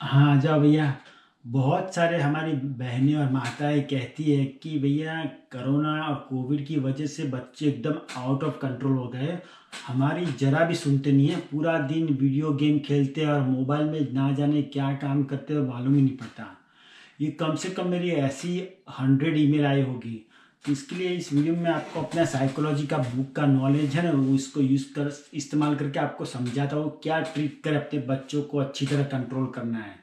हाँ जाओ भैया। बहुत सारे हमारी बहनें और माताएं कहती है कि भैया कोरोना और कोविड की वजह से बच्चे एकदम आउट ऑफ कंट्रोल हो गए। हमारी जरा भी सुनते नहीं है, पूरा दिन वीडियो गेम खेलते हैं और मोबाइल में ना जाने क्या काम करते हैं मालूम ही नहीं पड़ता। ये कम से कम मेरी ऐसी 100 ईमेल आई होगी। तो इसके लिए इस वीडियो में आपको अपना साइकोलॉजी का बुक का नॉलेज है ना, वो इसको यूज़ कर इस्तेमाल करके आपको समझाता हूँ क्या ट्रिक कर अपने बच्चों को अच्छी तरह कंट्रोल करना है।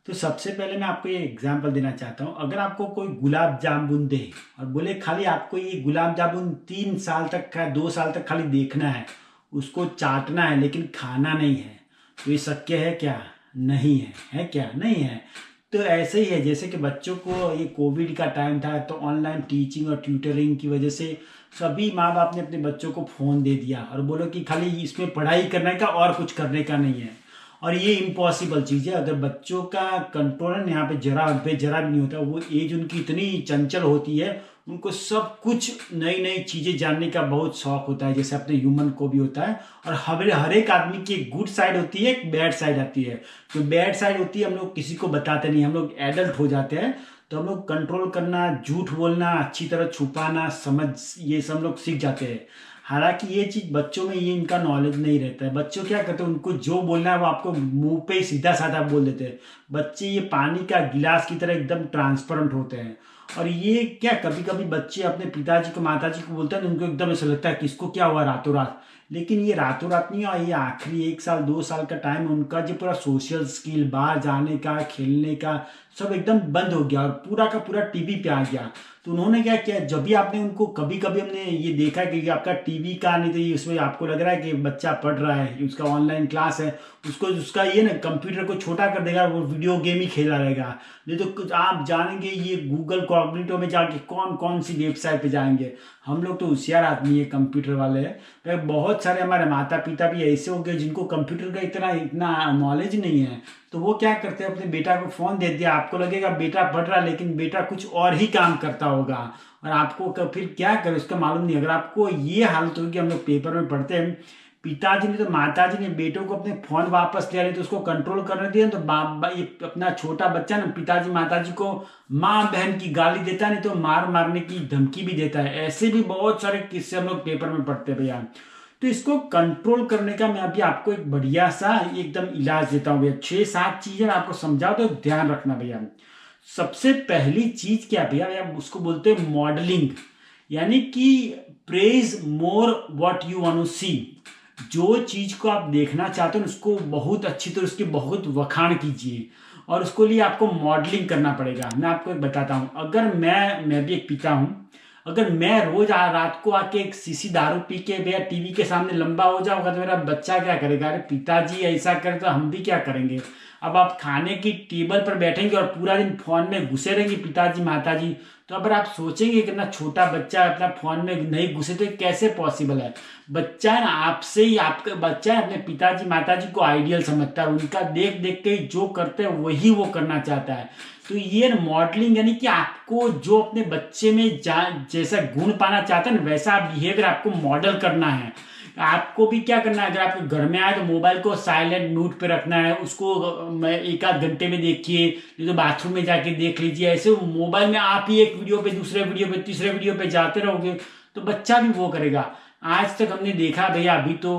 तो सबसे पहले मैं आपको ये एग्जांपल देना चाहता हूँ। अगर आपको कोई गुलाब जामुन दे और बोले खाली आपको ये गुलाब जामुन 3 साल तक का 2 साल तक खाली देखना है, उसको चाटना है लेकिन खाना नहीं है, तो ये शक्य है क्या? नहीं है। है क्या? नहीं है। तो ऐसे ही है जैसे कि बच्चों को ये कोविड का टाइम था तो ऑनलाइन टीचिंग और ट्यूटरिंग की वजह से सभी माँ बाप ने अपने बच्चों को फ़ोन दे दिया और बोलो कि खाली इसमें पढ़ाई करने का और कुछ करने का नहीं है। और ये इम्पॉसिबल चीज़ है। अगर बच्चों का कंट्रोल है यहाँ पे जरा भी नहीं होता, वो एज उनकी इतनी चंचल होती है, उनको सब कुछ नई नई चीज़ें जानने का बहुत शौक होता है, जैसे अपने ह्यूमन को भी होता है। और हर एक आदमी की एक गुड साइड होती है, एक बैड साइड आती है। जो बैड साइड होती है हम लोग किसी को बताते नहीं, हम लोग एडल्ट हो जाते हैं तो हम लोग कंट्रोल करना, झूठ बोलना, अच्छी तरह छुपाना, समझ, ये सब लोग सीख जाते हैं। हालांकि ये चीज बच्चों में ये इनका नॉलेज नहीं रहता है। बच्चों क्या करते हैं, उनको जो बोलना है वो आपको मुंह पे ही सीधा साधा बोल देते हैं। बच्चे ये पानी का गिलास की तरह एकदम ट्रांसपेरेंट होते हैं। और ये क्या, कभी कभी बच्चे अपने पिताजी को माताजी को बोलते हैं तो उनको एकदम ऐसा लगता है कि इसको क्या हुआ रातों रात। लेकिन ये रातों रात नहीं हुआ, ये आखिरी 1 साल 2 साल का टाइम उनका जो पूरा सोशल स्किल, बाहर जाने का, खेलने का, सब एकदम बंद हो गया और पूरा का पूरा टीवी पे आ गया। तो उन्होंने क्या किया, जब भी आपने उनको कभी कभी हमने ये देखा कि आपका टीवी का नहीं तो ये उसमें आपको लग रहा है कि बच्चा पढ़ रहा है, उसका ऑनलाइन क्लास है, उसको उसका ये ना कंप्यूटर को छोटा कर देगा, वो वीडियो गेम ही खेला रहेगा। नहीं तो कुछ आप जानेंगे ये गूगल कॉग्निटो में जाके कौन कौन सी वेबसाइट पे जाएंगे। हम लोग तो होशियार आदमी है, कंप्यूटर वाले हैं, पर बहुत सारे हमारे माता पिता भी ऐसे हो गए जिनको कंप्यूटर का इतना इतना नॉलेज नहीं है। तो वो क्या करते हैं, अपने बेटा को फोन दे दिया, आपको लगेगा बेटा पढ़ रहा है लेकिन बेटा कुछ और ही काम करता होगा। और आपको फिर क्या करे उसका मालूम नहीं। अगर आपको ये हालत होगी, हम लोग पेपर में पढ़ते हैं, पिताजी ने तो माताजी ने बेटों को अपने फोन वापस लिया नहीं तो उसको कंट्रोल करने दिया, तो ये अपना छोटा बच्चा ना पिताजी माताजी को माँ बहन की गाली देता, नहीं तो मार मारने की धमकी भी देता है। ऐसे भी बहुत सारे किस्से हम लोग पेपर में पढ़ते हैं भैया। तो इसको कंट्रोल करने का मैं अभी आपको एक बढ़िया सा एकदम इलाज देता हूँ भैया। 6 7 चीजें मैं आपको समझाओ तो ध्यान रखना भैया। सबसे पहली चीज क्या भैया भैया, उसको बोलते हैं मॉडलिंग। यानी कि praise more what you want to see. जो चीज को आप देखना चाहते हो उसको बहुत अच्छी तरह उसकी बहुत वखाण कीजिए और उसको लिए आपको मॉडलिंग करना पड़ेगा। मैं आपको एक बताता हूँ, अगर मैं भी एक पिता हूँ, अगर मैं रोज रात को आके एक शीशी दारू पी के भैया टीवी के सामने लंबा हो जाऊंगा तो मेरा बच्चा क्या करेगा? अरे पिताजी ऐसा करे तो हम भी क्या करेंगे? अब आप खाने की टेबल पर बैठेंगे और पूरा दिन फोन में घुसे रहेंगे पिताजी माताजी, तो अगर आप सोचेंगे कि ना छोटा बच्चा अपना फोन में नहीं घुसे तो ये कैसे पॉसिबल है? बच्चा है ना आपसे ही, आपका बच्चा है अपने पिताजी माताजी को आइडियल समझता है, उनका देख देख के जो करते हैं वही वो करना चाहता है। तो ये मॉडलिंग यानी कि आपको जो अपने बच्चे में जैसा गुण पाना चाहते हैं ना वैसा बिहेवियर आपको मॉडल करना है। आपको भी क्या करना है, अगर आपके घर में आए तो मोबाइल को साइलेंट म्यूट पे रखना है, उसको मैं 1 आध घंटे में देखिए, नहीं तो बाथरूम में जाके देख लीजिए। ऐसे मोबाइल में आप ही एक वीडियो पे दूसरे वीडियो पे तीसरे वीडियो पे जाते रहोगे तो बच्चा भी वो करेगा। आज तक हमने देखा भैया, अभी तो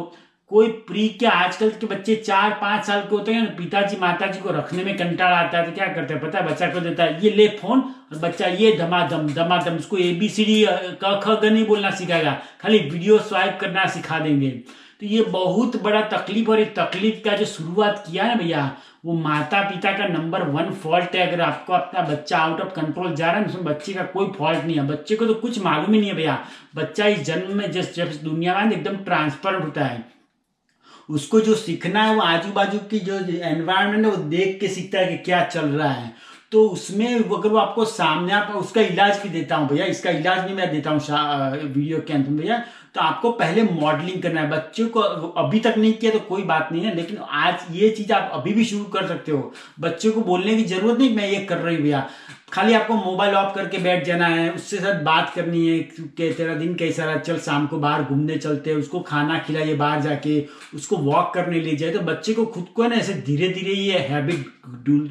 कोई प्री क्या, आजकल के बच्चे 4 5 साल के होते हैं, पिताजी माताजी को रखने में कंटाला आता है तो क्या करते हैं पता है? बच्चा को देता है ये ले फोन, और बच्चा ये धमाधम धमाधम उसको ABCD क ख ग नहीं बोलना सिखाएगा, खाली वीडियो स्वाइप करना सिखा देंगे। तो ये बहुत बड़ा तकलीफ, और ये तकलीफ का जो शुरुआत किया है ना भैया, वो माता पिता का नंबर 1 फॉल्ट है। अगर आपको अपना बच्चा आउट ऑफ कंट्रोल जा रहा है उसमें बच्चे का कोई फॉल्ट नहीं है। बच्चे को तो कुछ मालूम ही नहीं है भैया। बच्चा इस जन्म में जब दुनिया में एकदम ट्रांसपेरेंट होता है, उसको जो सीखना है वो आजू बाजू की जो एनवायरनमेंट है वो देख के सीखता है कि क्या चल रहा है। तो उसमें अगर वो आपको सामने, आप उसका इलाज भी देता हूँ भैया, इसका इलाज भी मैं देता हूँ वीडियो के अंत में भैया। तो आपको पहले मॉडलिंग करना है बच्चों को। अभी तक नहीं किया तो कोई बात नहीं है, लेकिन आज ये चीज आप अभी भी शुरू कर सकते हो। बच्चों को बोलने की जरूरत नहीं मैं ये कर रही हूँ भैया। खाली आपको मोबाइल ऑफ करके बैठ जाना है, उससे साथ बात करनी है कि तेरा दिन कैसा रहा, चल शाम को बाहर घूमने चलते हैं, उसको खाना खिलाइए बाहर जाके, उसको वॉक करने ले जाए, तो बच्चे को खुद को है ना ऐसे धीरे धीरे ये हैबिट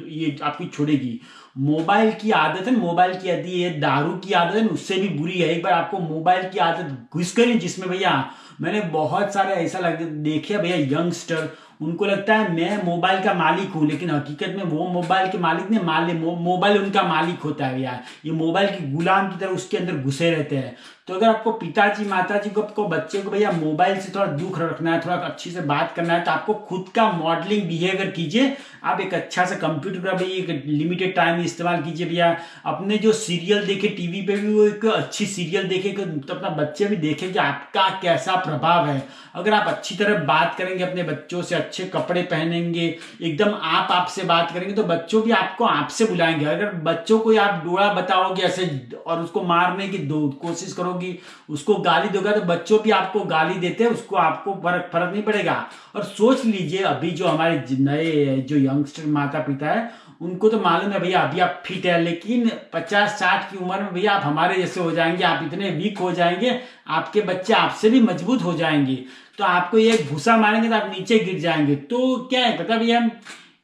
ये आपकी छोड़ेगी। मोबाइल की आदत है, मोबाइल की आदत, ये दारू की आदत है, उससे भी बुरी है। एक बार आपको मोबाइल की आदत घुस गई जिसमें भैया, मैंने बहुत सारे ऐसा देखे भैया यंगस्टर, उनको लगता है मैं मोबाइल का मालिक हूं, लेकिन हकीकत में वो मोबाइल के मालिक नहीं, मोबाइल उनका मालिक होता है भैया। ये मोबाइल की गुलाम की तरह उसके अंदर घुसे रहते हैं। तो अगर आपको पिताजी माताजी को आपको बच्चे को भैया मोबाइल से थोड़ा दूर रखना है, थोड़ा अच्छी से बात करना है, तो आपको खुद का मॉडलिंग बिहेवियर कीजिए। आप एक अच्छा सा कंप्यूटर का भैया एक लिमिटेड टाइम इस्तेमाल कीजिए भैया। अपने जो सीरियल देखे टीवी पे भी, वो एक अच्छी सीरियल देखे तो अपना बच्चे भी देखे कि आपका कैसा प्रभाव है। अगर आप अच्छी तरह बात करेंगे अपने बच्चों से, अच्छे कपड़े पहनेंगे, एकदम आपसे बात करेंगे, तो बच्चों भी आपको आपसे बुलाएंगे। अगर बच्चों को आप डोरा बताओगे ऐसे और उसको मारने की कोशिश करोगे, उसको गाली दोगे, तो बच्चों भी आपको गाली देते हैं, उसको आपको फर्क नहीं पड़ेगा। और सोच लीजिए अभी जो हमारे नए जो यंगस्टर माता पिता है, उनको तो मालूम है भैया अभी आप फिट है, लेकिन 50-60 की उम्र में भैया आप हमारे जैसे हो जाएंगे, आप इतने वीक हो जाएंगे, आपके बच्चे आपसे भी मजबूत हो जाएंगे, तो आपको एक घुसा मारेंगे तो आप नीचे गिर जाएंगे। तो क्या है पता भैया,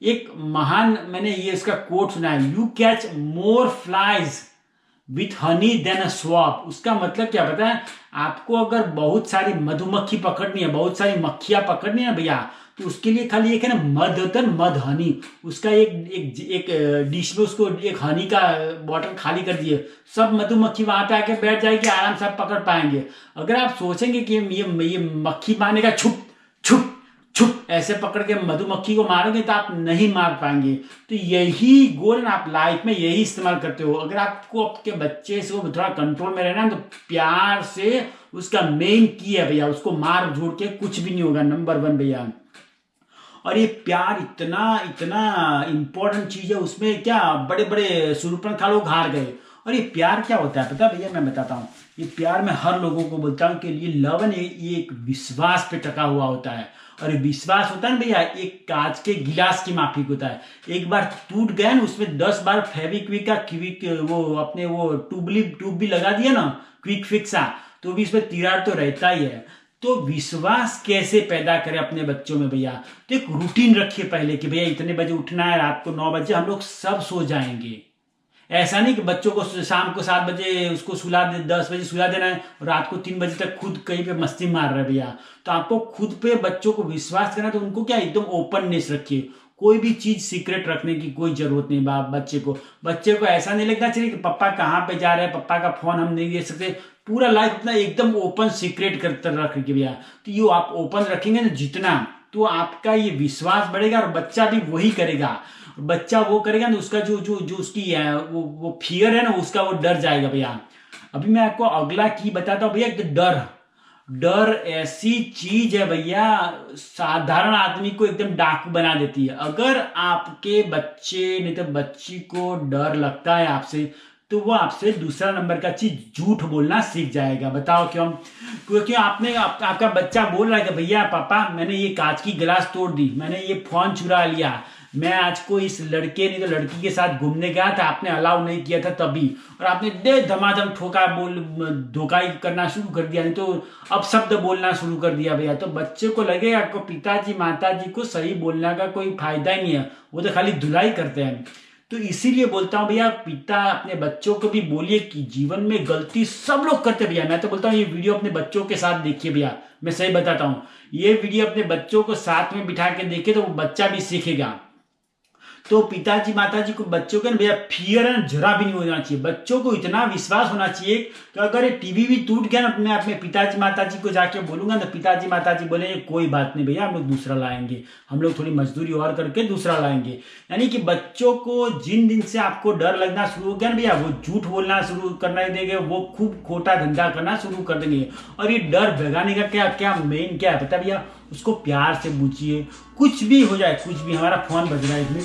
एक महान मैंने ये इसका कोट सुना है, you catch more flies with honey than a swap. उसका मतलब क्या पता है, आपको अगर बहुत सारी मधुमक्खी पकड़नी है, बहुत सारी मक्खियां पकड़नी है भैया, तो उसके लिए खाली एक है ना मध होता है, मध हनी, उसका एक डिश में उसको एक हनी का बॉटल खाली कर दिए, सब मधुमक्खी वहां पे आके बैठ जाएगी, आराम से आप पकड़ पाएंगे। अगर आप सोचेंगे कि ये मक्खी मारने का छुप छुप छुप ऐसे पकड़ के मधुमक्खी को मारोगे तो आप नहीं मार पाएंगे। तो यही गोल आप लाइफ में यही इस्तेमाल करते हो। अगर आपको आपके बच्चे से थोड़ा कंट्रोल में रहना है, तो प्यार से उसका मेन की है भैया, उसको मार झूठ के कुछ भी नहीं होगा, नंबर 1 भैया। और ये प्यार इतना इतना इंपॉर्टेंट चीज है, उसमें क्या बड़े बड़े शूरपणखा लोग हार गए। और ये प्यार क्या होता है पता भैया, मैं बताता हूँ। ये प्यार मैं हर लोगों को बोलता हूँ कि ये लव है, ये एक विश्वास पे टका हुआ होता है। और ये विश्वास होता है ना भैया, एक कांच के गिलास की माफिक होता है। एक बार टूट गया ना, उसमें 10 बार फेविक्विक का क्विक वो अपने वो ट्यूब भी लगा दिया ना, क्विक फिक्सा, तो भी इसमें तिरार तो रहता ही है। तो विश्वास कैसे पैदा करें अपने बच्चों में भैया, तो एक रूटीन रखिए पहले कि भैया इतने बजे उठना है, रात को 9 बजे हम लोग सब सो जाएंगे। ऐसा नहीं कि बच्चों को शाम को 7 बजे उसको 10 बजे सुला देना है और रात को 3 बजे तक खुद कहीं पे मस्ती मार रहा है भैया। तो आपको खुद पे बच्चों को विश्वास करना, तो उनको क्या एकदम ओपननेस रखिए। कोई भी चीज सीक्रेट रखने की कोई जरूरत नहीं बाप। बच्चे को ऐसा नहीं लगना चाहिए कि पापा कहाँ पे जा रहे हैं, पापा का फोन हम नहीं दे सकते। पूरा लाइफ अपना एकदम ओपन सीक्रेट करते रखेंगे भैया। तो ये आप ओपन रखेंगे ना जितना, तो आपका ये विश्वास बढ़ेगा और बच्चा भी वही करेगा। बच्चा वो करेगा ना, उसका जो जो जो उसकी वो फियर है ना, उसका वो डर जाएगा भैया। अभी मैं आपको अगला की बताता हूँ भैया, कि डर डर ऐसी चीज है भैया, साधारण आदमी को एकदम डाकू बना देती है। अगर आपके बच्चे नहीं तो बच्ची को डर लगता है आपसे, तो वो आपसे दूसरा नंबर का चीज झूठ बोलना सीख जाएगा। बताओ क्यों? क्योंकि आपका बच्चा बोल रहा है कि भैया पापा मैंने ये कांच की गिलास तोड़ दी, मैंने ये फोन चुरा लिया, मैं आज को इस लड़के नहीं तो लड़की के साथ घूमने गया था, आपने अलाउ नहीं किया था तभी, और आपने दे धमाधम ठोका धोखा करना शुरू कर दिया, नहीं तो अपशब्द बोलना शुरू कर दिया भैया। तो बच्चे को लगेगा आपको पिताजी माताजी को सही बोलने का कोई फायदा ही नहीं है, वो तो खाली धुलाई करते हैं। तो इसीलिए बोलता हूँ भैया, पिता अपने बच्चों को भी बोलिए कि जीवन में गलती सब लोग करते भैया। मैं तो बोलता हूँ ये वीडियो अपने बच्चों के साथ देखिए भैया, मैं सही बताता हूँ। ये वीडियो अपने बच्चों को साथ में बिठा के देखे तो वो बच्चा भी सीखेगा। तो पिताजी माताजी को बच्चों के ना भैया फियर है ना जरा भी नहीं होना चाहिए। बच्चों को इतना विश्वास होना चाहिए कि अगर ये टीवी भी टूट गया ना, मैं अपने पिताजी माताजी को जाके बोलूंगा तो पिताजी माताजी बोलेंगे कोई बात नहीं भैया, हम लोग दूसरा लाएंगे, हम लोग थोड़ी मजदूरी और करके दूसरा लाएंगे। यानी कि बच्चों को जिन दिन से आपको डर लगना शुरू हो गया ना भैया, वो झूठ बोलना शुरू करना देंगे, वो खूब खोटा धंधा करना शुरू कर देंगे। और ये डर भगाने का क्या क्या मेन क्या है पता भैया, उसको प्यार से पूछिए। कुछ भी हो जाए, कुछ भी। हमारा फोन बज रहा है, इसमें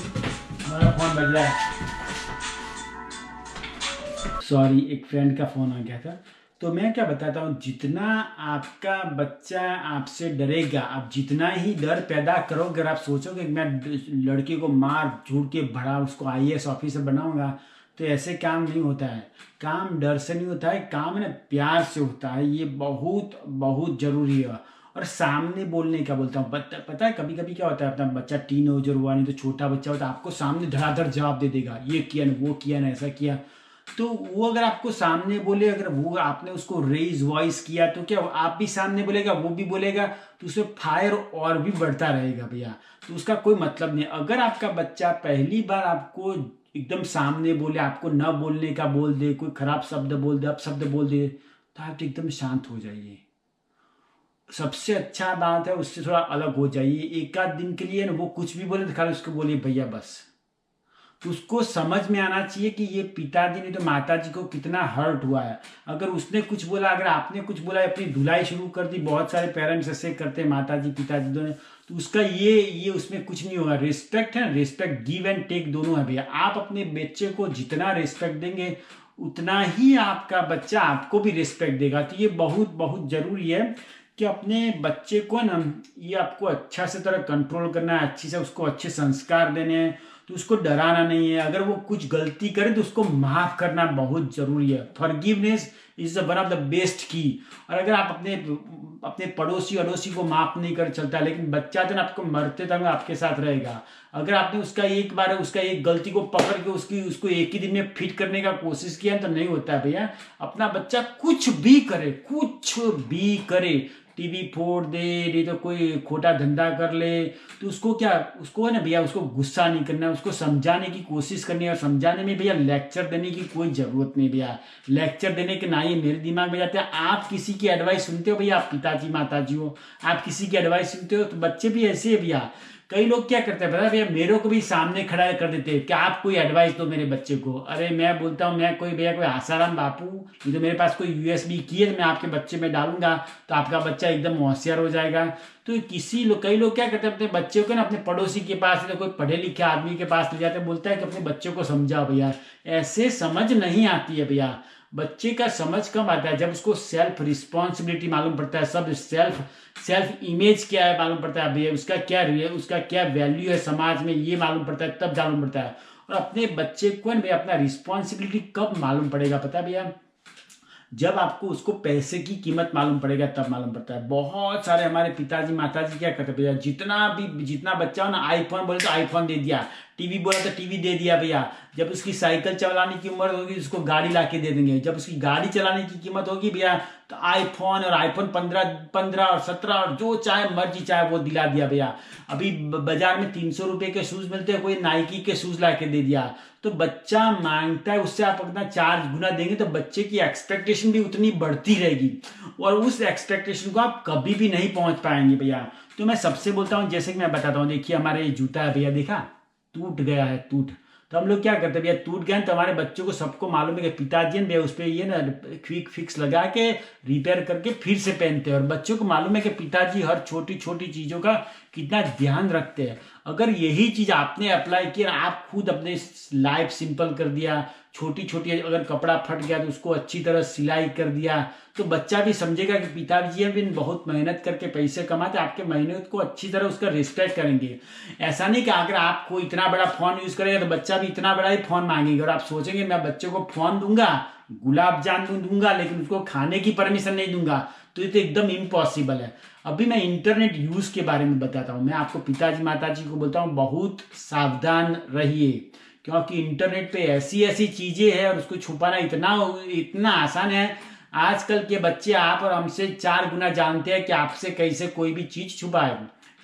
हमारा फोन बज रहा है, सॉरी एक फ्रेंड का फोन आ गया था। तो मैं क्या बताता हूँ, जितना आपका बच्चा आपसे डरेगा, आप जितना ही डर पैदा करोगे, अगर आप सोचोगे कि मैं लड़के को मार झूठ के भरा उसको IAS ऑफिसर बनाऊंगा, तो ऐसे काम नहीं होता है। काम डर से नहीं होता है, काम है ना प्यार से होता है। ये बहुत बहुत जरूरी है। और सामने बोलने का बोलता हूँ, पता है कभी कभी क्या होता है, अपना बच्चा टीनेजर हुआ नहीं तो छोटा बच्चा होता है, आपको सामने धड़ाधड़ जवाब दे देगा, ये किया ना वो किया ना ऐसा किया। तो वो अगर आपको सामने बोले, अगर वो आपने उसको रेज वॉइस किया तो क्या आप भी सामने बोलेगा, वो भी बोलेगा, तो उससे फायर और भी बढ़ता रहेगा भैया। तो उसका कोई मतलब नहीं। अगर आपका बच्चा पहली बार आपको एकदम सामने बोले, आपको न बोलने का बोल दे, कोई खराब शब्द बोल दे, अपशब्द बोल दे, तो आप एकदम शांत हो जाइए। सबसे अच्छा बात है उससे थोड़ा अलग हो जाइए। एक आध दिन के लिए ना वो कुछ भी बोले तो खाली उसको बोलिए भैया बस। तो उसको समझ में आना चाहिए कि ये पिताजी ने तो माताजी को कितना हर्ट हुआ है। अगर उसने कुछ बोला, अगर आपने कुछ बोला, अपनी धुलाई शुरू कर दी, बहुत सारे पेरेंट्स ऐसे करते हैं, माताजी पिताजी दोनों, तो उसका ये उसमें कुछ नहीं होगा। रिस्पेक्ट है, रिस्पेक्ट गिव एंड टेक दोनों है भैया। आप अपने बच्चे को जितना रिस्पेक्ट देंगे उतना ही आपका बच्चा आपको भी रिस्पेक्ट देगा। तो ये बहुत बहुत जरूरी है कि अपने बच्चे को ना, ये आपको अच्छा से तरह कंट्रोल करना है, अच्छी से उसको अच्छे संस्कार देने हैं। तो उसको डराना नहीं है। अगर वो कुछ गलती करे तो उसको माफ करना बहुत जरूरी है। Forgiveness is one of the best की। और अगर आप अपने अपने पड़ोसी अड़ोसी को माफ नहीं कर चलता, लेकिन बच्चा तो ना आपको मरते तक आपके साथ रहेगा। अगर आपने उसका एक बार उसका एक गलती को पकड़ के उसको एक ही दिन में फिट करने का कोशिश किया तो नहीं होता है भैया। अपना बच्चा कुछ भी करे, कुछ भी करे, टीवी फोड़ दे, नहीं तो कोई खोटा धंधा कर ले, तो उसको क्या, उसको है ना भैया, उसको गुस्सा नहीं करना है, उसको समझाने की कोशिश करनी है। और समझाने में भैया लेक्चर देने की कोई जरूरत नहीं भैया। लेक्चर देने के ना ये मेरे दिमाग में जाते हैं। आप किसी की एडवाइस सुनते हो भैया, आप पिताजी माताजी हो, आप किसी की एडवाइस सुनते हो, तो बच्चे भी ऐसे है भैया। कई लोग क्या करते हैं पता है भैया, मेरे को भी सामने खड़ा कर देते हैं कि आप कोई एडवाइस दो मेरे बच्चे को। अरे मैं बोलता हूँ, मैं कोई भैया कोई आसाराम बापू, नहीं तो मेरे पास कोई यूएसबी की है, मैं आपके बच्चे में डालूंगा तो आपका बच्चा एकदम होशियार हो जाएगा। तो कई लोग क्या करते हैं, अपने बच्चे को ना अपने पड़ोसी के पास या कोई पढ़े लिखे आदमी के पास ले जाते हैं, बोलता है कि अपने बच्चे को समझाओ भैया। ऐसे समझ नहीं आती है भैया। बच्चे का समझ कब आता है, जब उसको सेल्फ रिस्पॉन्सिबिलिटी मालूम पड़ता है, सब सेल्फ इमेज क्या है मालूम पड़ता है भैया, उसका क्या वैल्यू है समाज में ये मालूम पड़ता है, तब मालूम पड़ता है। और अपने बच्चे को ना भैया अपना रिस्पॉन्सिबिलिटी कब मालूम पड़ेगा पता है भैया, जब आपको उसको पैसे की कीमत मालूम पड़ेगा तब मालूम पड़ता है। बहुत सारे हमारे पिताजी माताजी क्या करते भैया, जितना बच्चा हो ना, आईफोन बोले तो आईफोन दे दिया, टीवी बोला तो टीवी दे दिया भैया। जब उसकी साइकिल चलाने की उम्र होगी उसको गाड़ी लाके दे देंगे। जब उसकी गाड़ी चलाने की कीमत होगी भैया तो आईफोन, और आईफोन 15 और 17 और जो चाहे मर्जी चाहे वो दिला दिया भैया। अभी बाजार में 300 रुपए के शूज मिलते हैं, कोई नाइकी के शूज लाके दे दिया। तो बच्चा मांगता है, उससे आप अपना 4 गुना देंगे तो बच्चे की एक्सपेक्टेशन भी उतनी बढ़ती रहेगी, और उस एक्सपेक्टेशन को आप कभी भी नहीं पहुंच पाएंगे भैया। तो मैं सबसे बोलता हूं, जैसे कि मैं बताता हूं, देखिए हमारे ये जूता है भैया, देखा टूट गया है, तो हम लोग क्या करते हैं भैया, टूट गया तो हमारे बच्चों को सबको मालूम है कि पिताजी ने भैया उस पर ये ना क्विक फिक्स लगा के रिपेयर करके फिर से पहनते हैं। और बच्चों को मालूम है कि पिताजी हर छोटी छोटी चीजों का कितना ध्यान रखते हैं। अगर यही चीज आपने अप्लाई किया, आप खुद अपने लाइफ सिंपल कर दिया, छोटी छोटी अगर कपड़ा फट गया तो उसको अच्छी तरह सिलाई कर दिया, तो बच्चा भी समझेगा कि पिताजी भी बहुत मेहनत करके पैसे कमाते, आपके मेहनत को अच्छी तरह उसका रिस्पेक्ट करेंगे। ऐसा नहीं कि अगर आपको इतना बड़ा फोन यूज करेगा तो बच्चा भी इतना बड़ा ही फोन मांगेगा, और आप सोचेंगे मैं बच्चे को फोन दूंगा, गुलाब जामुन दूंगा, लेकिन उसको खाने की परमिशन नहीं दूंगा, तो ये तो एकदम इम्पॉसिबल है। अभी मैं इंटरनेट यूज के बारे में बताता हूँ। मैं आपको पिताजी माताजी को बोलता हूँ बहुत सावधान रहिए, क्योंकि इंटरनेट पे ऐसी ऐसी चीजें हैं और उसको छुपाना इतना आसान है। आजकल के बच्चे आप और हमसे 4 गुना जानते हैं कि आपसे कैसे कोई भी चीज छुपाए।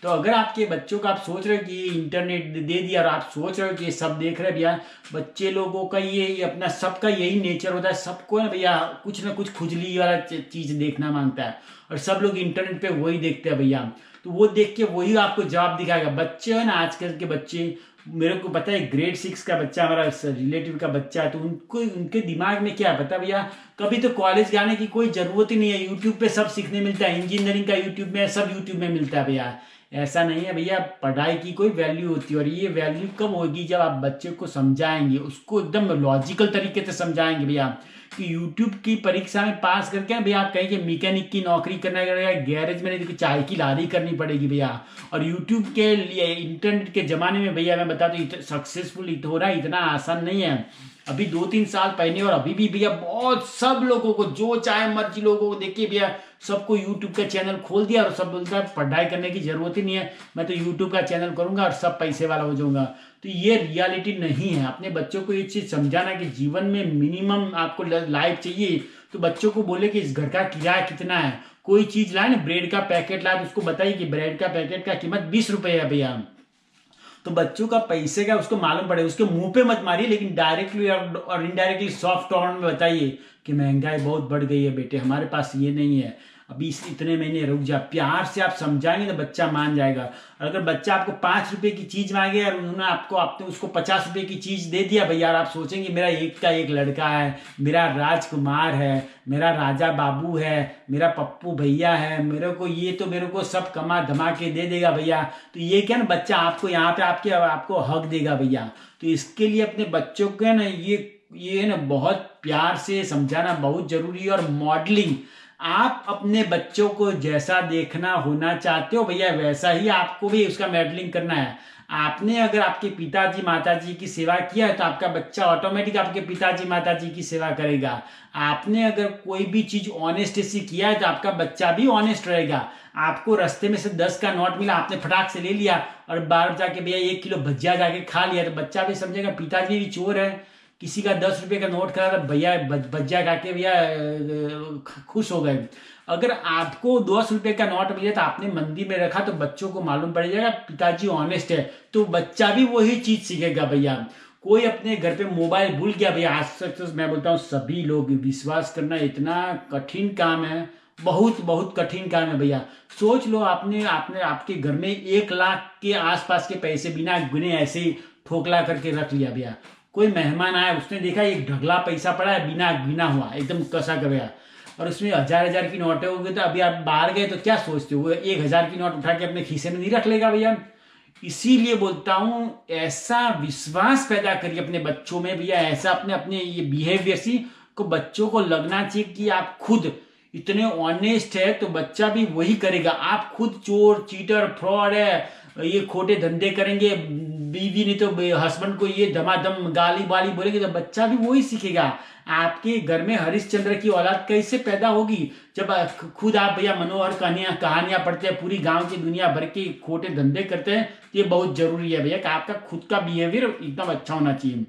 तो अगर आपके बच्चों का आप सोच रहे हो कि ये इंटरनेट दे दिया और आप सोच रहे हो कि ये सब देख रहे हैं भैया, बच्चे लोगों का ये अपना सबका यही नेचर होता है, सबको ना भैया कुछ ना कुछ खुजली वाला चीज देखना मांगता है, और सब लोग इंटरनेट पे वही देखते हैं भैया। तो वो देख के वही आपको जवाब दिखाएगा। बच्चे है ना, आजकल के बच्चे, मेरे को पता है ग्रेड 6 का बच्चा, हमारा रिलेटिव का बच्चा है, तो उनके दिमाग में क्या है पता भैया, कभी तो कॉलेज जाने की कोई जरूरत ही नहीं है, यूट्यूब पे सब सीखने मिलता है। इंजीनियरिंग का यूट्यूब में, सब यूट्यूब में मिलता है भैया। ऐसा नहीं है भैया, पढ़ाई की कोई वैल्यू होती है, और ये वैल्यू कब होगी जब आप बच्चे को समझाएंगे, उसको एकदम लॉजिकल तरीके से समझाएंगे भैया कि यूट्यूब की परीक्षा में पास करके ना भैया आप कहेंगे मैकेनिक की नौकरी करना पड़ेगा, गैरेज में नहीं तो चाय की लारी करनी पड़ेगी भैया। और यूट्यूब के लिए इंटरनेट के ज़माने में भैया मैं बता दूँ सक्सेसफुल होना इतना आसान नहीं है। अभी 2-3 साल पहले और अभी भी भैया बहुत सब लोगों को जो चाहे मर्जी लोगों को देखिए भैया, सबको यूट्यूब का चैनल खोल दिया और सब बोलता है पढ़ाई करने की जरूरत ही नहीं है, मैं तो यूट्यूब का चैनल करूंगा और सब पैसे वाला हो जाऊंगा। तो ये रियलिटी नहीं है। अपने बच्चों को ये चीज़ समझाना कि जीवन में मिनिमम आपको लाइफ चाहिए, तो बच्चों को बोले कि इस घर का किराया कितना है, कोई चीज़ लाए ना, ब्रेड का पैकेट लाए तो उसको बताइए कि ब्रेड का पैकेट का कीमत 20 रुपये है भैया, तो बच्चों का पैसे का उसको मालूम पड़े, उसके मुंह पे मत मारिए, लेकिन डायरेक्टली और इनडायरेक्टली सॉफ्ट टोन में बताइए कि महंगाई बहुत बढ़ गई है बेटे, हमारे पास ये नहीं है, अभी इतने महीने रुक जा। प्यार से आप समझाएंगे तो बच्चा मान जाएगा। अगर बच्चा आपको 5 रुपए की चीज मांगे और उन्होंने आपने उसको 50 रुपए की चीज दे दिया भैया, आप सोचेंगे मेरा एक का एक लड़का है, मेरा राजकुमार है, मेरा राजा बाबू है, मेरा पप्पू भैया है, मेरे को सब कमा धमा के दे देगा भैया। तो ये क्या ना, बच्चा आपको यहाँ पे आपको हक देगा भैया। तो इसके लिए अपने बच्चों को ना ये ना बहुत प्यार से समझाना बहुत जरूरी है। और मॉडलिंग, आप अपने बच्चों को जैसा देखना होना चाहते हो भैया वैसा ही आपको भी उसका मॉडलिंग करना है। आपने अगर आपके पिताजी माताजी की सेवा किया है तो आपका बच्चा ऑटोमेटिक आपके पिताजी माताजी की सेवा करेगा। आपने अगर कोई भी चीज ऑनेस्ट से किया है तो आपका बच्चा भी ऑनेस्ट रहेगा। आपको रास्ते में से 10 का नोट मिला, आपने फटाक से ले लिया और बाहर जाके भैया 1 किलो भजिया जाके खा लिया, तो बच्चा भी समझेगा पिताजी भी चोर है। किसी का 10 रुपए का नोट करा तो भैया भजिया खा के भैया खुश हो गए। अगर आपको 10 रुपए का नोट मिले तो आपने मंदी में रखा तो बच्चों को मालूम पड़ जाएगा पिताजी ऑनेस्ट है, तो बच्चा भी वही चीज सीखेगा भैया। कोई अपने घर पे मोबाइल भूल गया भैया, आज तक तो मैं बोलता हूँ सभी लोग, विश्वास करना इतना कठिन काम है, बहुत बहुत कठिन काम है भैया। सोच लो आपने आपने आपके घर में 1 लाख के आसपास के पैसे बिना गुने ऐसे ही ठोकला करके रख लिया भैया। कोई मेहमान आया, उसने देखा एक ढगला पैसा पड़ा है बिना गिना हुआ, एकदम कसा कर गया, और उसमें 1000 की नोटें हो गई, तो अभी आप बाहर गए तो क्या सोचते हो, वो 1000 की नोट उठा के अपने खीसे में नहीं रख लेगा भैया। इसीलिए बोलता हूं ऐसा विश्वास पैदा करिए अपने बच्चों में भैया, ऐसा अपने अपने ये बिहेवियर सी को बच्चों को लगना चाहिए कि आप खुद इतने ऑनेस्ट है तो बच्चा भी वही करेगा। आप खुद चोर चीटर फ्रॉड है, ये खोटे धंधे करेंगे, बीवी नहीं तो हस्बैंड को ये धमाधम गाली वाली बोलेंगे, तो बच्चा भी वही सीखेगा। आपके घर में हरिश्चंद्र की औलाद कैसे पैदा होगी जब खुद आप भैया मनोहर कहानियां पढ़ते हैं, पूरी गांव की दुनिया भर के खोटे धंधे करते हैं। तो ये बहुत जरूरी है भैया कि आपका खुद का बिहेवियर एकदम अच्छा होना चाहिए।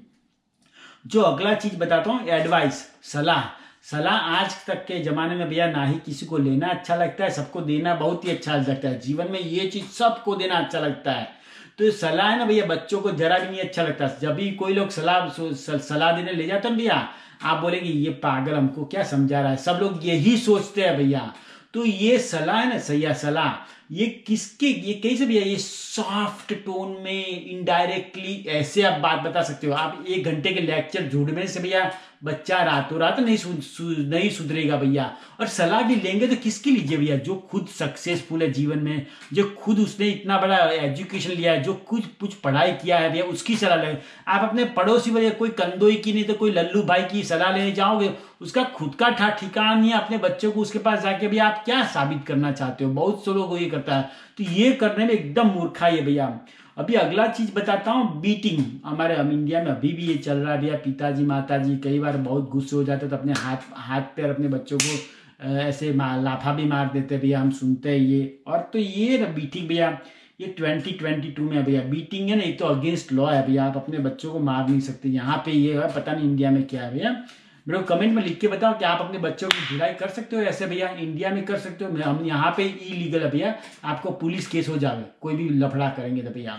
जो अगला चीज बताता हूँ, एडवाइस, सलाह। सलाह आज तक के जमाने में भैया ना ही किसी को लेना अच्छा लगता है, सबको देना बहुत ही अच्छा लगता है। जीवन में ये चीज सबको देना अच्छा लगता है। तो ये सलाह है ना भैया, बच्चों को जरा भी नहीं अच्छा लगता। जब भी कोई लोग सलाह देने ले जाते हैं भैया, आप बोलेंगे ये पागल हमको क्या समझा रहा है, सब लोग यही सोचते हैं भैया। तो ये सलाह है ना, सही सलाह, ये कैसे भैया, ये सॉफ्ट टोन में इनडायरेक्टली ऐसे आप बात बता सकते हो। आप 1 घंटे के लेक्चर झूठने से भैया बच्चा रातों रात नहीं सुधरेगा भैया। और सलाह भी लेंगे तो किसकी लीजिए भैया, जो खुद सक्सेसफुल है जीवन में, जो खुद उसने इतना बड़ा एजुकेशन लिया है, जो कुछ पढ़ाई किया है भैया, उसकी सलाह लेंगे। आप अपने पड़ोसी भैया कोई कंदोई की नहीं तो कोई लल्लू भाई की सलाह लेने जाओगे, उसका खुद का ठिकाना नहीं है। अपने बच्चों को उसके पास जाके भैया आप क्या साबित करना चाहते हो, बहुत से लोग ये करता है। तो ये करने में एकदम मूर्खाई है भैया। अभी अगला चीज बताता हूँ, बीटिंग। हम इंडिया में अभी भी ये चल रहा है भैया। पिताजी माताजी कई बार बहुत गुस्से हो जाते तो अपने हाथ पैर अपने बच्चों को ऐसे लाफा भी मार देते भैया, हम सुनते हैं ये। और तो ये ना बीटिंग भैया, ये 2022 में है भैया। बीटिंग है ना, ये तो अगेंस्ट लॉ है भैया, आप अपने बच्चों को मार नहीं सकते। यहाँ पे ये है, पता नहीं इंडिया में क्या है भैया। मेरे को कमेंट में लिख के बताओ कि आप अपने बच्चों की धुलाई कर सकते हो ऐसे भैया, इंडिया में कर सकते हो। हम यहाँ पे इलीगल है भैया, आपको पुलिस केस हो जावे कोई भी लफड़ा करेंगे तो भैया।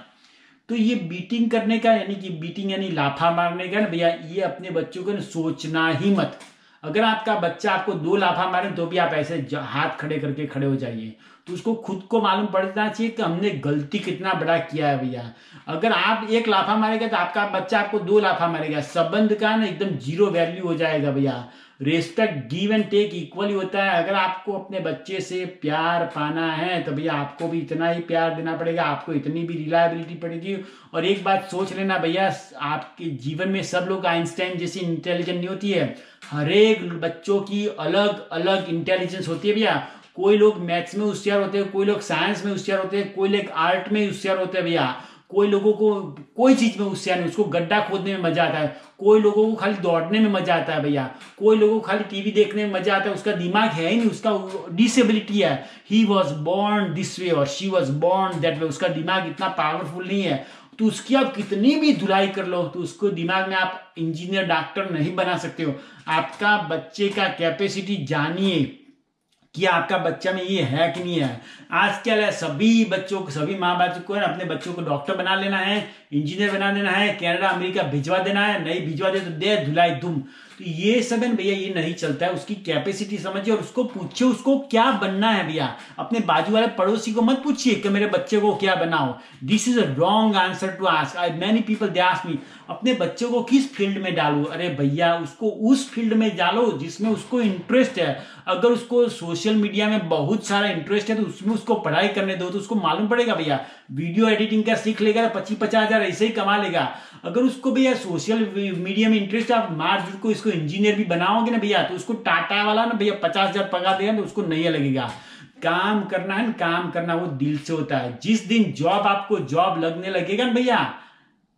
तो ये बीटिंग करने का, यानी कि बीटिंग यानी लाफा मारने का ना भैया, ये अपने बच्चों को सोचना ही मत। अगर आपका बच्चा आपको 2 लाफा मारे तो भी आप ऐसे हाथ खड़े करके खड़े हो जाइए। तो उसको खुद को मालूम पड़ना चाहिए कि हमने गलती कितना बड़ा किया है भैया। अगर आप 1 लाफा मारेगा तो आपका बच्चा आपको 2 लाफा मारेगा, संबंध का ना एकदम 0 वैल्यू हो जाएगा भैया। Respect give and take equally होता है। अगर आपको अपने बच्चे से प्यार पाना है तो भैया आपको भी इतना ही प्यार देना पड़ेगा, आपको इतनी भी रिलायबिलिटी पड़ेगी। और एक बात सोच लेना भैया, आपके जीवन में सब लोग आइंस्टाइन जैसी इंटेलिजेंट नहीं होती है। हर एक बच्चों की अलग अलग इंटेलिजेंस होती है भैया। कोई लोग मैथ्स में होशियार होते हैं, कोई लोग साइंस में होशियार होते हैं, कोई लोग आर्ट में होशियार होते हैं भैया। कोई लोगों को कोई चीज में होशियार नहीं, उसको गड्ढा खोदने में मजा आता है। कोई लोगों को खाली दौड़ने में मजा आता है भैया। कोई लोगों को खाली टीवी देखने में मजा आता है। उसका दिमाग है ही नहीं, उसका डिसेबिलिटी है। He was born this way और she was born that way. उसका दिमाग इतना पावरफुल नहीं है, तो उसकी आप कितनी भी धुलाई कर लो तो उसको दिमाग में आप इंजीनियर डॉक्टर नहीं बना सकते हो। आपका बच्चे का कैपेसिटी जानिए कि आपका बच्चा में ये है कि नहीं है। आजकल है सभी बच्चों को, सभी माँ बाप को है अपने बच्चों को डॉक्टर बना लेना है, इंजीनियर बना देना है, कनाडा अमेरिका भिजवा देना है। नहीं भिजवा दे तो दे धुलाई दुम। तो ये सब है भैया, ये नहीं चलता है। उसकी कैपेसिटी समझिए और उसको पूछिए उसको क्या बनना है भैया। अपने बाजू वाले पड़ोसी को मत पूछिए कि मेरे बच्चे को क्या बनाओ। This is a wrong answer to ask. Many people they ask me अपने बच्चे को किस फील्ड में डालूं। अरे भैया उसको उस फील्ड में डालो जिसमें उसको इंटरेस्ट है। अगर उसको सोशल मीडिया में बहुत सारा इंटरेस्ट है तो उसमें उसको पढ़ाई करने दो, तो उसको मालूम पड़ेगा भैया। वीडियो एडिटिंग का सीख लेगा, 25-50 हजार ऐसे ही कमा लेगा। अगर उसको भैया सोशल मीडिया में इंटरेस्ट है, आप मार्च को इसको इंजीनियर भी बनाओगे ना भैया, तो उसको टाटा वाला ना भैया 50,000 पगार देगा तो उसको नहीं लगेगा। काम करना है ना, काम करना वो दिल से होता है। जिस दिन जॉब आपको जॉब लगने लगेगा ना भैया,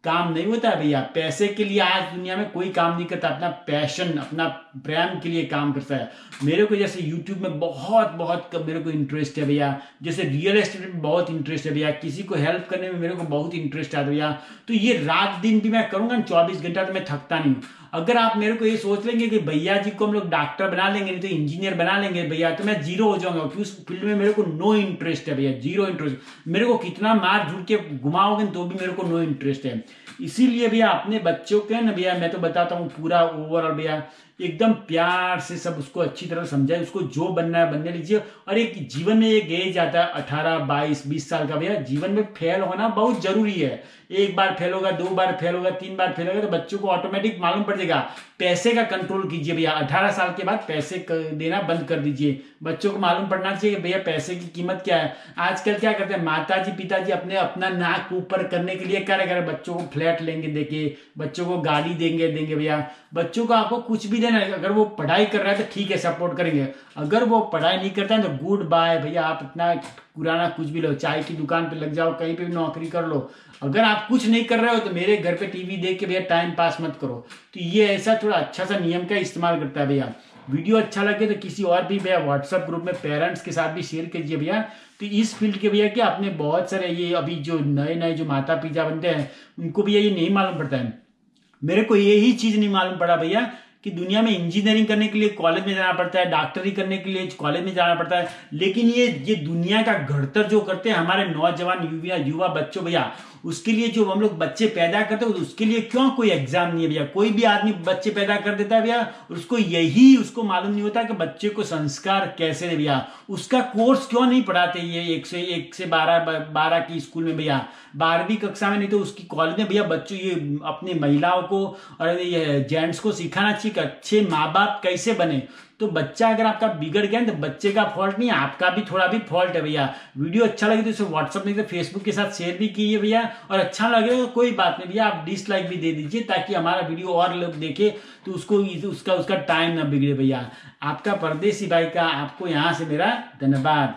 काम नहीं होता है भैया। पैसे के लिए आज दुनिया में कोई काम नहीं करता, अपना पैशन अपना प्रेम के लिए काम करता है। मेरे को जैसे यूट्यूब में बहुत बहुत मेरे को इंटरेस्ट है भैया, जैसे रियल एस्टेट में बहुत इंटरेस्ट है भैया, किसी को हेल्प करने में मेरे को बहुत इंटरेस्ट है भैया। तो ये रात दिन भी मैं करूंगा 24 घंटा, तो मैं थकता नहीं हूँ। अगर आप मेरे को ये सोच लेंगे कि भैया जी को हम लोग डॉक्टर बना लेंगे नहीं तो इंजीनियर बना लेंगे भैया, तो मैं जीरो हो जाऊंगा, क्योंकि उस फील्ड में मेरे को नो इंटरेस्ट है भैया, जीरो इंटरेस्ट। मेरे को कितना मार झूठ के घुमाओगे तो भी मेरे को नो इंटरेस्ट है। इसीलिए भैया अपने बच्चों के ना भैया मैं तो बताता हूँ पूरा ओवरऑल भैया एकदम प्यार से सब उसको अच्छी तरह समझाए। उसको जो बनना है बनने लीजिए। और एक जीवन में एक एज आता है 18, 22, 20 साल का भैया, जीवन में फेल होना बहुत जरूरी है। एक बार फेल होगा, 2 बार फेल होगा, 3 बार फेल होगा तो बच्चों को ऑटोमेटिक मालूम पड़ जाएगा। पैसे का कंट्रोल कीजिए भैया। 18 साल के बाद पैसे देना बंद कर दीजिए। बच्चों को मालूम पड़ना चाहिए भैया पैसे की कीमत क्या है। आजकल क्या करते हैं माताजी पिताजी अपना नाक ऊपर करने के लिए क्या करें, बच्चों को फ्लैट लेंगे देके, बच्चों को गाड़ी देंगे भैया। बच्चों को आपको कुछ भी देना है, अगर वो पढ़ाई कर रहा है तो ठीक है सपोर्ट करेंगे। अगर वो पढ़ाई नहीं करता है तो गुड बाय भैया। आप इतना पुराना कुछ भी लो, चाय की दुकान पे लग जाओ, कहीं पे भी नौकरी कर लो। अगर आप कुछ नहीं कर रहे हो तो मेरे घर पे टीवी देख के भैया टाइम पास मत करो। तो ये ऐसा थोड़ा अच्छा सा नियम का इस्तेमाल करता है भैया। वीडियो अच्छा लगे तो किसी और भी भैया व्हाट्सएप ग्रुप में पेरेंट्स के साथ भी शेयर कीजिए भैया। तो इस फील्ड के भैया क्या अपने बहुत सारे ये अभी जो नए नए जो माता पिता बनते हैं उनको भैया ये नहीं मालूम पड़ता है। मेरे को यही चीज नहीं मालूम पड़ा भैया कि दुनिया में इंजीनियरिंग करने के लिए कॉलेज में जाना पड़ता है, डॉक्टरी करने के लिए कॉलेज में जाना पड़ता है। लेकिन ये दुनिया का घड़तर जो करते हैं हमारे नौजवान युवा बच्चों भैया, उसके लिए जो हम लोग बच्चे पैदा करते हैं उसके लिए क्यों कोई एग्जाम नहीं है भैया। कोई भी आदमी बच्चे पैदा कर देता है भैया, उसको मालूम नहीं होता कि बच्चे को संस्कार कैसे दे भैया। उसका कोर्स क्यों नहीं पढ़ाते ये 1 से 12 की स्कूल में भैया, 12वीं कक्षा में, नहीं तो उसकी कॉलेज में भैया बच्चों ये अपनी महिलाओं को और ये जेंट्स को सिखाना चाहिए कि अच्छे माँ बाप कैसे बने। तो बच्चा अगर आपका बिगड़ गया तो बच्चे का फॉल्ट नहीं है, आपका भी थोड़ा भी फॉल्ट है भैया। वीडियो अच्छा लगे तो इसे व्हाट्सएप नहीं तो फेसबुक के साथ शेयर भी कीजिए भैया। और अच्छा लगे तो कोई बात नहीं भैया, आप डिसलाइक भी दे दीजिए ताकि हमारा वीडियो और लोग देखे तो उसका टाइम ना बिगड़े भैया। आपका परदेसी भाई का आपको यहाँ से मेरा धन्यवाद।